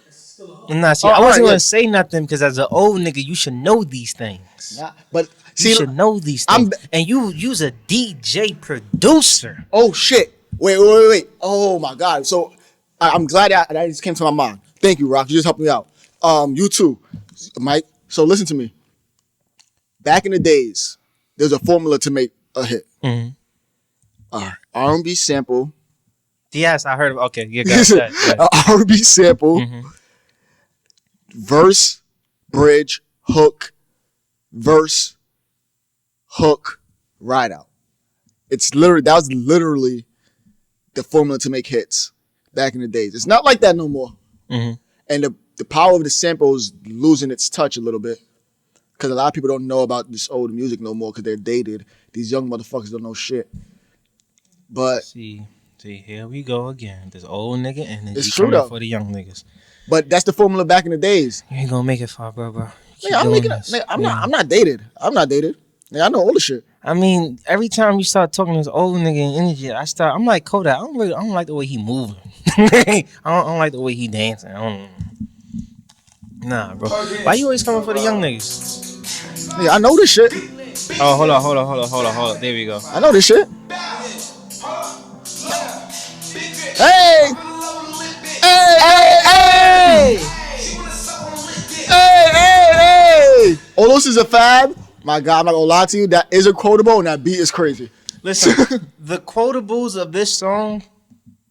Nah, see, I wasn't gonna say nothing because as an old nigga, you should know these things. Nah, but see, You should know these things. And you's a DJ producer. Oh shit! Wait! Oh my God! So I'm glad that just came to my mind. Thank you, Rock. You just helped me out. You too, Mike. So listen to me. Back in the days, there's a formula to make a hit. Mm-hmm. R&B sample. Yes, I heard of. Okay, yeah, got that. R&B sample. Mm-hmm. Verse, bridge, hook, verse, hook, ride out. That was literally the formula to make hits back in the days. It's not like that no more. Mm-hmm. And the power of the sample is losing its touch a little bit. Because a lot of people don't know about this old music no more because they're dated. These young motherfuckers don't know shit. But See, here we go again. This old nigga energy It's true, coming though. for the young niggas. but that's the formula back in the days. You ain't gonna make it far, bro. Keep Nigga, I'm doing making it. this. Nigga, I'm Yeah. not. I'm not dated. I'm not dated. Nigga, I know all the shit. I mean, every time you start talking to this old nigga and energy, I'm like Kodak. I don't like the way he moving. I don't like the way he dancing. Nah, bro. Why you always coming for the young niggas? Nigga, I know this shit. Oh, hold on. There we go. I know this shit. Hey! Hey! Hey! Olos is a fab. My God, I'm not gonna lie to you. That is a quotable, and that beat is crazy. Listen, the quotables of this song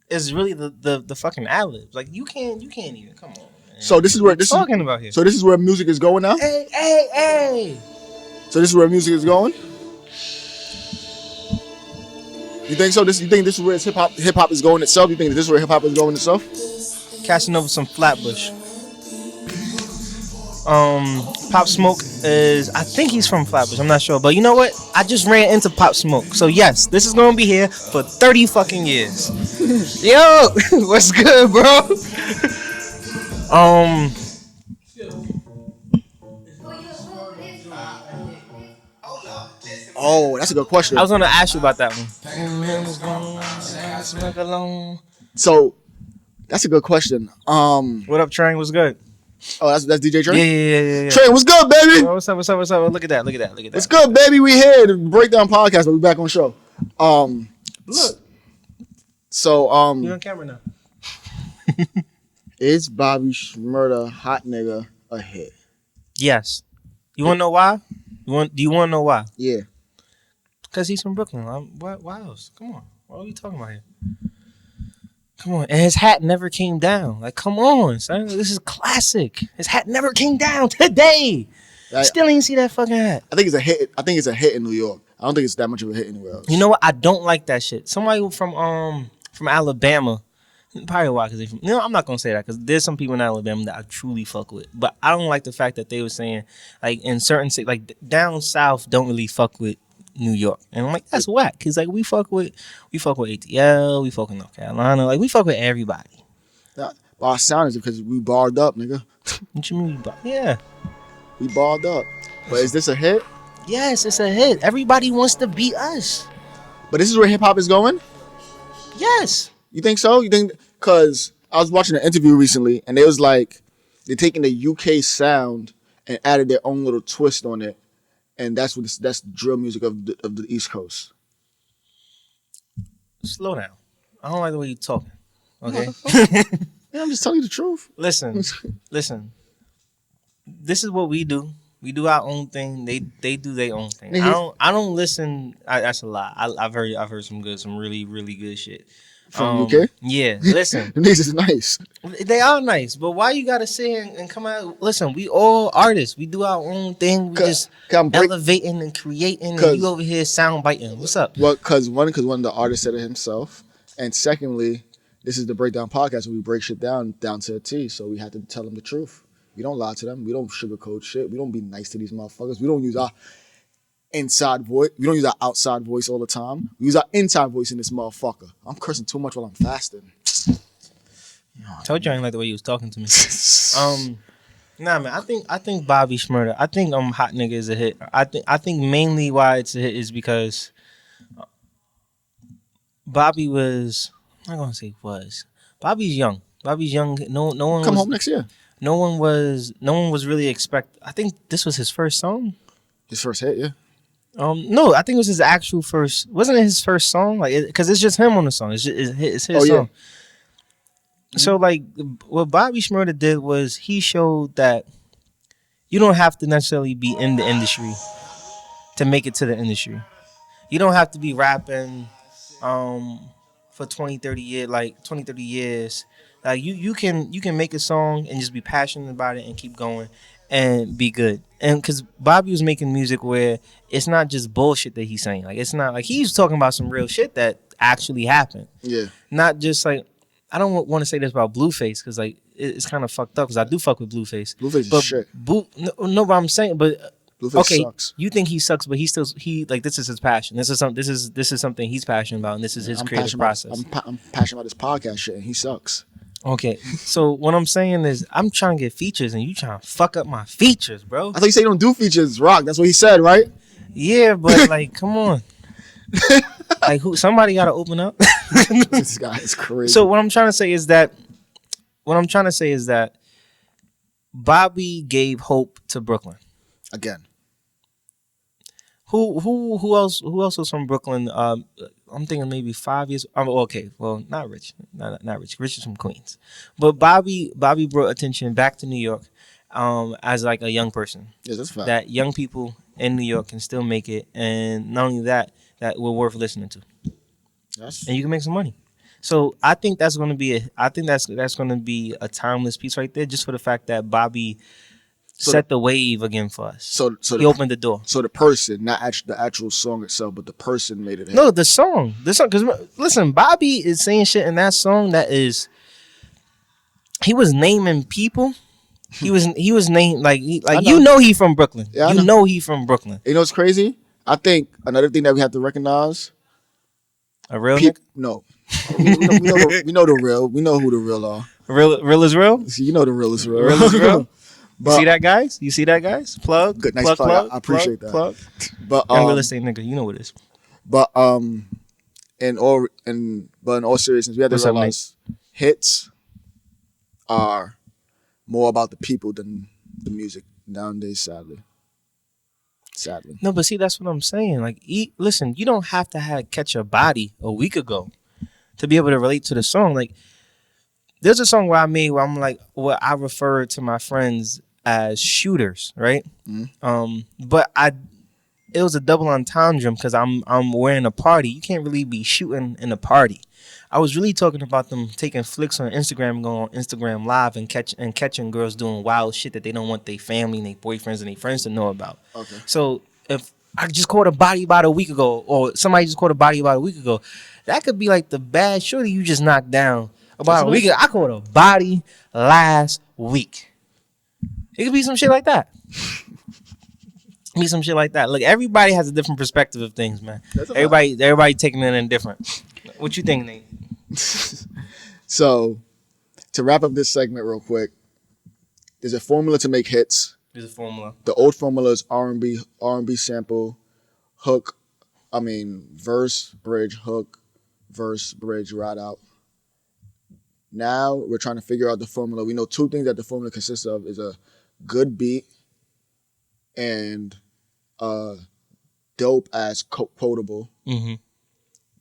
is really the fucking ad-libs. Like you can't even come on. Man. So this is where this talking is about here. So this is where music is going now. Hey. So this is where music is going. You think so? You think this is where hip hop is going itself? You think this is where hip hop is going itself? Catching over some Flatbush. Pop Smoke is, I think he's from Flatbush. I'm not sure, but you know what? I just ran into Pop Smoke, so yes, this is gonna be here for 30 fucking years. Yo, what's good, bro? Oh, that's a good question. I was gonna ask you about that one. So that's a good question. What up, Train? What's good? Oh, that's DJ Train? Yeah. Train, what's good, baby? Oh, what's up? Look at that. What's good, baby? We here, the BreakDown podcast, but we back on the show. Look, So you on camera now. is Bobby Shmurda Hot Nigga a hit? Yes. You wanna know why? Do you wanna know why? Yeah. Because he's from Brooklyn. Why else? Come on. What are we talking about here? Come on. And his hat never came down. Like, come on, son. This is classic. His hat never came down today. Still ain't see that fucking hat. I think it's a hit. I think it's a hit in New York. I don't think it's that much of a hit anywhere else. You know what? I don't like that shit. Somebody from Alabama, probably why, because I'm not gonna say that because there's some people in Alabama that I truly fuck with, but I don't like the fact that they were saying like in certain cities, like down south, don't really fuck with New York, and I'm like that's whack because like we fuck with ATL, we fuck with North Carolina, like we fuck with everybody. But our sound is because we barred up, nigga. What you mean? Yeah. We barred up. But is this a hit? Yes, it's a hit. Everybody wants to beat us. But this is where hip hop is going? Yes. You think so? You think, because I was watching an interview recently and they was like, they're taking the UK sound and added their own little twist on it. And that's the drill music of the East Coast. Slow down. I don't like the way you're talking. Okay. Yeah, I'm just telling you the truth. Listen. This is what we do. We do our own thing. They do their own thing. I don't listen. That's a lie. I've heard some really really good shit From UK? Yeah. Listen, These is nice. they are nice, but why you gotta sit here and come out? Listen, we all artists. We do our own thing. We just elevating and creating, and you over here sound biting. What's up? Well, because one of the artists said it himself, and secondly, this is the Breakdown podcast where we break shit down to a T. So we had to tell them the truth. We don't lie to them. We don't sugarcoat shit. We don't be nice to these motherfuckers. We don't use our inside voice. We don't use our outside voice all the time. We use our inside voice in this motherfucker. I'm cursing too much while I'm fasting. I told you I didn't like the way you was talking to me. Nah, man. I think Bobby Shmurda. I think Hot Nigga is a hit. I think mainly why it's a hit is because Bobby was. I'm not gonna say was. Bobby's young. No one Come was, home next year. No one was really I think this was his first song. His first hit, yeah. No, I think it was his actual first. Wasn't it his first song? Like, because it's just him on the song. It's his song. So, like, what Bobby Shmurda did was he showed that you don't have to necessarily be in the industry to make it to the industry. You don't have to be rapping for 20, 30 years. Like you can make a song and just be passionate about it and keep going and be good. And because Bobby was making music where it's not just bullshit that he's saying. Like it's not like he's talking about some real shit that actually happened. Yeah. Not just like I don't want to say this about Blueface because like it's kind of fucked up because I do fuck with Blueface. Blueface is shit. No, but I'm saying, but Blueface Okay, sucks. you think he sucks, but he like this is his passion. This is something he's passionate about, and this is his creative process. I'm passionate about this podcast shit, and he sucks. Okay, so what I'm saying is I'm trying to get features, and you trying to fuck up my features, bro. I thought you said you don't do features, Rock. That's what he said, right? Yeah, but like, come on. Like, somebody got to open up. This guy is crazy. So what I'm trying to say is that Bobby gave hope to Brooklyn. Again, Who else was from Brooklyn? I'm thinking maybe 5 years. Okay, well, not Rich, not Rich. Rich is from Queens, but Bobby brought attention back to New York, as like a young person. yes, that's a fact. That young people in New York can still make it, and not only that we're worth listening to, and you can make some money. So I think that's going to be that's going to be a timeless piece right there, just for the fact that Bobby set the wave again for us. So he opened the door. So the person, not the actual song itself, but the person made it. No, the song. Because listen, Bobby is saying shit in that song that is. He was naming people. He was named like you know he from Brooklyn. Yeah, you know he from Brooklyn. You know what's crazy? I think another thing that we have to recognize. A real nigga? No. we know the real. We know who the real are. Real is real? You know the real is real. Real is real? But, see that, guys? You see that, guys? Plug. Good, nice plug. I appreciate that. Plug. But Young real estate nigga, you know what it is. But in all seriousness, we have to What's up, realize hits are more about the people than the music nowadays. Sadly. No, but see, that's what I'm saying. Like, listen, you don't have to catch a body a week ago to be able to relate to the song. Like, there's a song where I made where I'm like, what I refer to my friends as shooters, right? Mm-hmm. But it was a double entendre because I'm wearing a party. You can't really be shooting in a party. I was really talking about them taking flicks on Instagram and going on Instagram Live and catching girls doing wild shit that they don't want their family and their boyfriends and their friends to know about. Okay. So if I just caught a body about a week ago, or somebody just caught a body about a week ago, that could be like the bad shorty you just knocked down about a week ago. I caught a body last week. It could be some shit like that. Some shit like that. Look, everybody has a different perspective of things, man. Everybody taking it in different. What you think, Nate? So, to wrap up this segment real quick, there's a formula to make hits. There's a formula. The old formula is R&B sample, hook, verse, bridge, hook, verse, bridge, ride out. Now we're trying to figure out the formula. We know two things that the formula consists of is a good beat and dope ass quotable. Mm-hmm.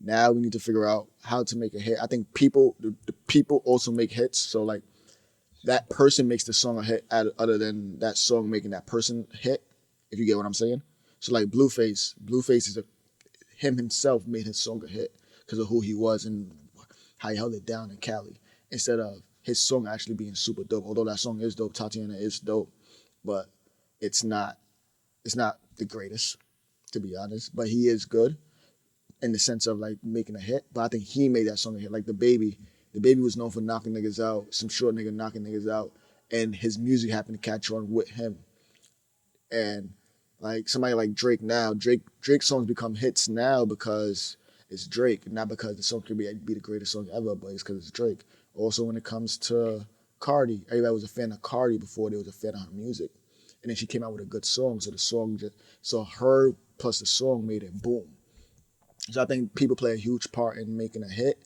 Now we need to figure out how to make a hit. I think the people also make hits. So like that person makes the song a hit other than that song making that person hit, if you get what I'm saying. So like Blueface is him himself made his song a hit because of who he was and how he held it down in Cali. Instead of his song actually being super dope. Although that song is dope, Tatiana is dope, but it's not the greatest, to be honest. But he is good in the sense of like making a hit. But I think he made that song a hit. Like the baby was known for knocking niggas out, some short nigga knocking niggas out, and his music happened to catch on with him. And like somebody like Drake now, Drake songs become hits now because it's Drake, not because the song could be the greatest song ever, but it's because it's Drake. Also, when it comes to Cardi, everybody was a fan of Cardi before they was a fan of her music. And then she came out with a good song, so her plus the song made it boom. So I think people play a huge part in making a hit.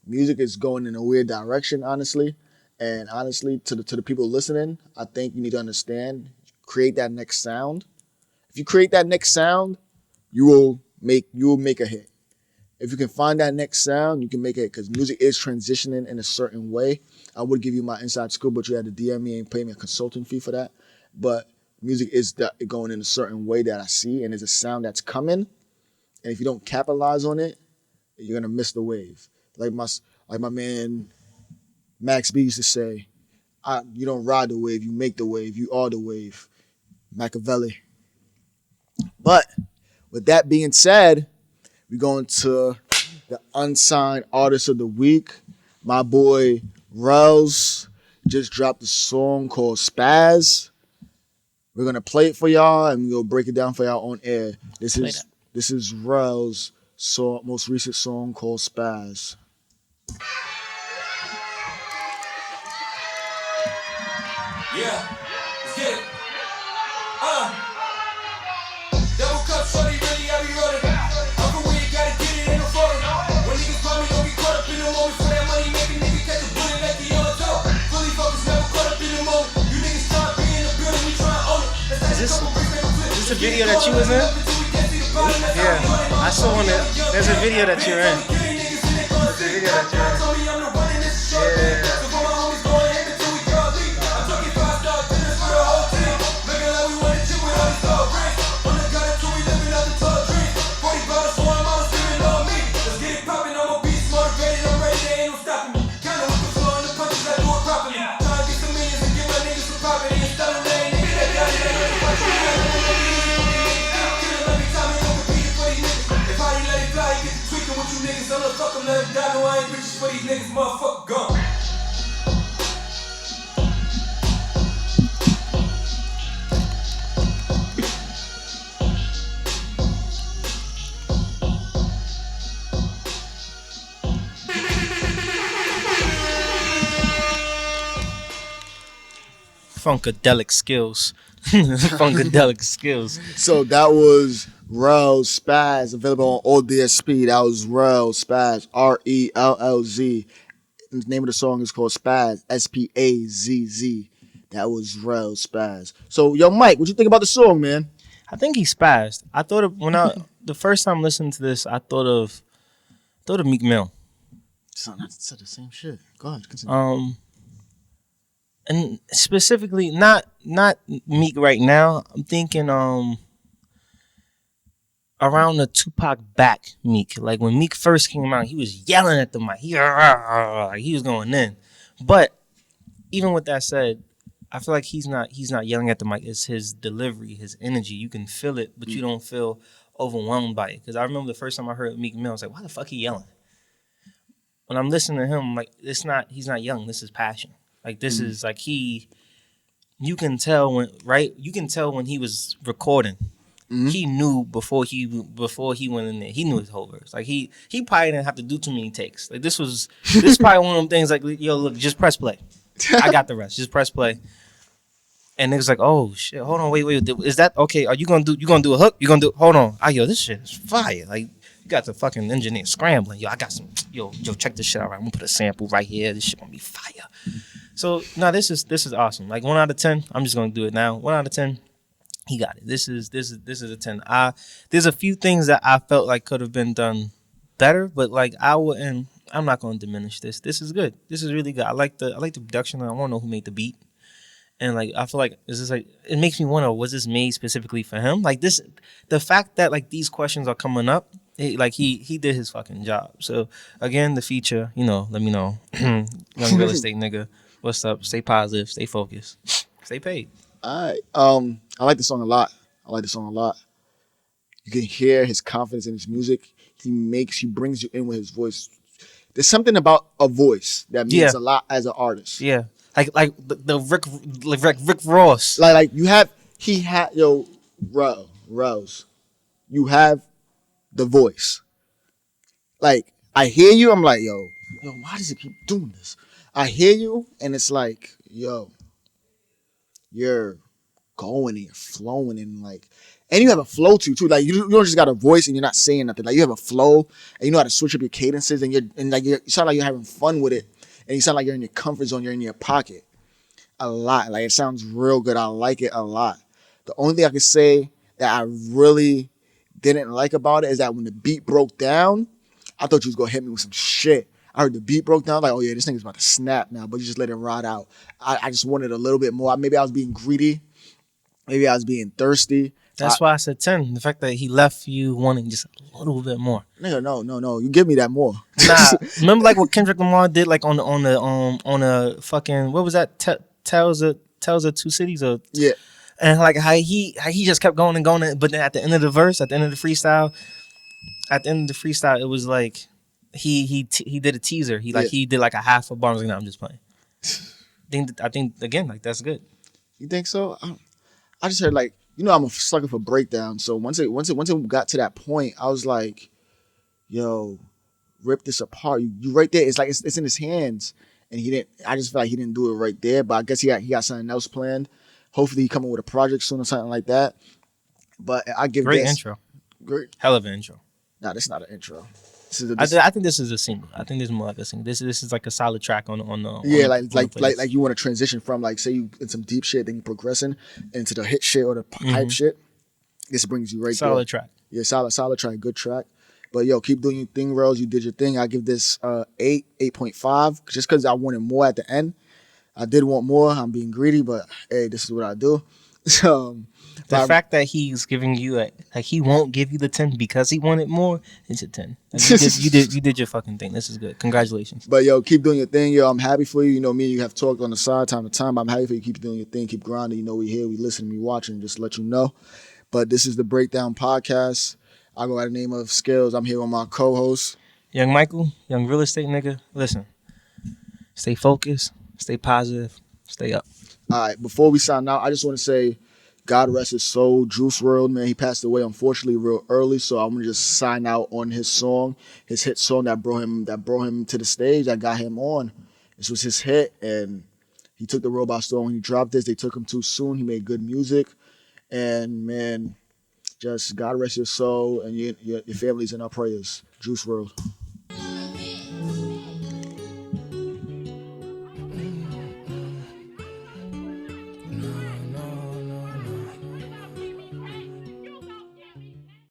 Music is going in a weird direction, honestly. And honestly, to the people listening, I think you need to understand, create that next sound. If you create that next sound, you will make a hit. If you can find that next sound, you can make it, because music is transitioning in a certain way. I would give you my inside scoop, but you had to DM me and pay me a consulting fee for that. But music is going in a certain way that I see, and there's a sound that's coming. And if you don't capitalize on it, you're gonna miss the wave. Like my man Max B used to say, you don't ride the wave, you make the wave, you are the wave. Machiavelli. But with that being said, we're going to the unsigned artist of the week. My boy Rellz just dropped a song called Spazz. We're gonna play it for y'all, and we'll break it down for y'all on air. This Play is Rell's most recent song called Spazz. Yeah, let's get it. Double cup, shorty, really, I be rolling. Uncle, we ain't gotta get it in the foreign. When niggas call me, don't get caught up in the moment. For that money, make a nigga catch a bullet like the yellow toe. Fully focused, never caught up in the moment. You niggas try to be in the building, we try to own it. Is this a video that you was in? Yeah, I saw one. There's a video that you're in. There's a video that you're in. Yeah. Funkadelic Skillz. Funkadelic Skillz. So that was Rellz Spazz, available on all DSP. That was Rellz Spazz, Rellz. The name of the song is called Spazz, Spazz. That was Rellz Spazz. So, yo, Mike, what you think about the song, man? I think he spazzed. I thought of the first time listening to this, I thought of Meek Mill. Son, I said the same shit. Go ahead, continue. And specifically, not Meek right now. I'm thinking around the Tupac back Meek. Like when Meek first came out, he was yelling at the mic. He was going in. But even with that said, I feel like he's not yelling at the mic. It's his delivery, his energy. You can feel it, but you don't feel overwhelmed by it. Because I remember the first time I heard Meek Mill, I was like, why the fuck he yelling? When I'm listening to him, I'm like, he's not yelling. This is passion. Like this is like you can tell when he was recording. He knew before he went in there. He knew his whole verse. Like he probably didn't have to do too many takes. Like this is probably one of them things like, yo, look, just press play. I got the rest. Just press play. And niggas like, oh shit, hold on, wait, is that okay? Are you gonna do a hook? You gonna do? Hold on, yo, this shit is fire. Like you got the fucking engineer scrambling. Yo, I got some. Yo, check this shit out. Right, I'm gonna put a sample right here. This shit gonna be fire. So no, this is awesome. Like 1 out of 10. I'm just gonna do it now. 1 out of 10. He got it. This is a 10. There's a few things that I felt like could have been done better, but like I'm not gonna diminish this. This is good. This is really good. I like the production. I wanna know who made the beat. And like I feel like this is like it makes me wonder, was this made specifically for him? Like this, the fact that like these questions are coming up, he did his fucking job. So again, the feature, let me know, young real estate nigga, what's up? Stay positive, stay focused, stay paid. All right. I like the song a lot. You can hear his confidence in his music. He brings you in with his voice. There's something about a voice that means a lot as an artist. Yeah. Like the Rick Ross. Like Rellz. You have the voice. Like I hear you, I'm like, yo, why does it keep doing this? I hear you, and it's like, yo, you're going and you're flowing and like, and you have a flow too. Like you don't just got a voice and you're not saying nothing. Like you have a flow and you know how to switch up your cadences and you sound like you're having fun with it. And you sound like you're in your comfort zone, you're in your pocket a lot. Like, it sounds real good. I like it a lot. The only thing I can say that I really didn't like about it is that when the beat broke down, I thought you was going to hit me with some shit. I heard the beat broke down, like, oh yeah, this nigga's about to snap now, but you just let it ride out. I just wanted a little bit more. Maybe I was being greedy. Maybe I was being thirsty. That's why I said 10. The fact that he left you wanting just a little bit more. Nigga, no. You give me that more. Nah, remember like what Kendrick Lamar did like on the fucking, what was that? Tales of Two Cities or yeah. And like how he just kept going and going, but then at the end of the verse, at the end of the freestyle, it was like he did a teaser. He did like a half a bar. I was like, no, I'm just playing. I think again, like that's good. You think so? I just heard like, I'm a sucker for breakdown. So once it got to that point, I was like, yo, rip this apart. You right there. It's like it's in his hands, and he didn't. I just feel like he didn't do it right there. But I guess he got something else planned. Hopefully, he come up with a project soon or something like that. But I give Great this intro. great. Hell of an intro. Nah, that's not an intro. I think this is a single. I think this is more like a single. This is like a solid track on the. Yeah, on the like playlist. you want to transition from like say you in some deep shit, then you progressing into the hit shit or the hype shit. This brings you right there. Solid track. Yeah, solid track, good track. But yo, keep doing your thing, Rellz. You did your thing. I give this 8.5 just because I wanted more at the end. I did want more. I'm being greedy, but hey, this is what I do. The fact that he's giving you like he won't give you the 10 because he wanted more, it's a 10. Like, you did your fucking thing. This is good. Congratulations. But yo, keep doing your thing. Yo, I'm happy for you. You know, me and you have talked on the side time to time. I'm happy for you. Keep doing your thing. Keep grinding. You know, we here, we listen, we watching. Just let you know. But this is the BreakDown podcast. I go by the name of Skillz. I'm here with my co-host, YoungMichael, young real estate nigga. Listen, stay focused, stay positive, stay up. All right, before we sign out, I just want to say, God rest his soul, Juice WRLD, man. He passed away, unfortunately, real early. So I'm gonna just sign out on his song, his hit song that brought him to the stage, that got him on. This was his hit, and he took the road by storm when he dropped this. They took him too soon. He made good music, and man, just God rest your soul, and your family's in our prayers. Juice WRLD.